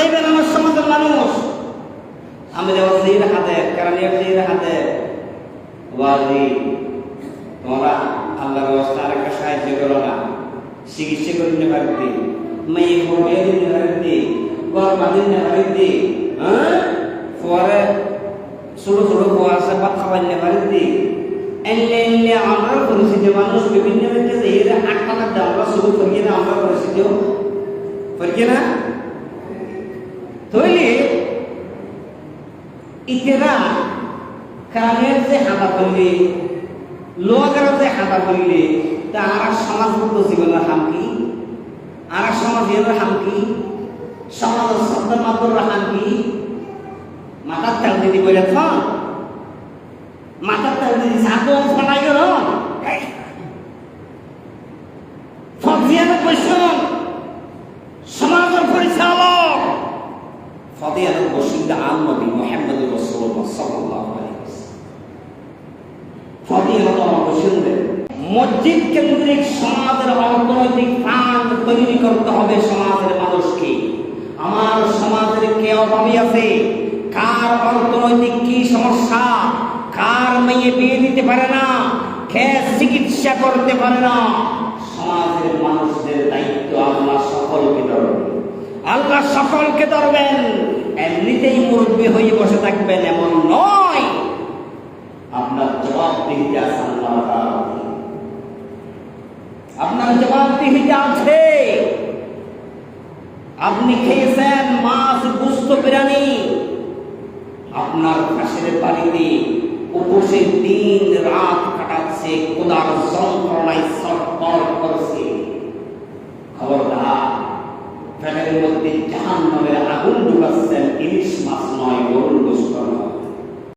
চাইবেন আমার সমাজের মানুষ। আমি ওয়াজির হাতে কারণের জির হাতে ওয়াজি তোমরা আল্লাহর রাস্তা আরেকটা সাহায্য করো না, চিকিৎসা করতে পারতি, মেয়ে বউয়ে দিতে পারতি, ঘর বাঁধিতে পারতি, পরে ছোট ছোট কুয়াশা বা খাওয়াইতে পারতি। এলে এলে আমরা পরিচিত মানুষ বিভিন্ন ক্ষেত্রে এরা 8 টাকা দাম আমরা শুরু করি না, আমরা পরিচিত করি না। তৈলে ইতেরা কানের যে হাতা করলে লোকের যে হাতা করলে তা আর সমাজবদ্ধ জীবনের হাম কি, আর সমাজের হাম কি, সমাজের শব্দ মাত্র হাম কি। মাথার তেল দিদি বলে থাম, মাথার তেল দিদি সাধন ফটাই গেল ফজিয়ানা কৈশন সমাজের পরিচালক ফজিয়ানা বসিন্দা আল নবী মুহাম্মদ রাসূলুল্লাহ সাল্লাল্লাহু আলাইহি ওয়াসাল্লাম। ফজিয়ানা তো বসিন্দে মসজিদ কেন্দ্রিক সমাজের অর্থনৈতিক প্রাণ তৈরি করতে হবে সমাজের মানুষকে। আমার সমাজের কে অভাবী আছে, কার অর্থনৈতিক কি সমস্যা, কার মেয়ে বিয়ে দিতে পারে না, কে চিকিৎসা করতে পারে না, সমাজের মানুষদের দায়িত্ব আল্লাহ সকলকে ধরবেন। আল্লাহ সকলকে ধরবেন। এমনিতেই মুরব্বী হয়ে বসে থাকবেন এমন নয়, আপনার জবাবদিহিতা আছে আল্লাহ তাআলা, আপনার জবাবদিহিতা আছে। আপনি খেয়েছেন মাছ গোশত বিরিয়ানি, আপনার পাশের বাড়িতে উপসে দিন রাত কাটাচ্ছে, খোদার যন্ত্রণায় ছটফট করছে, খবরদার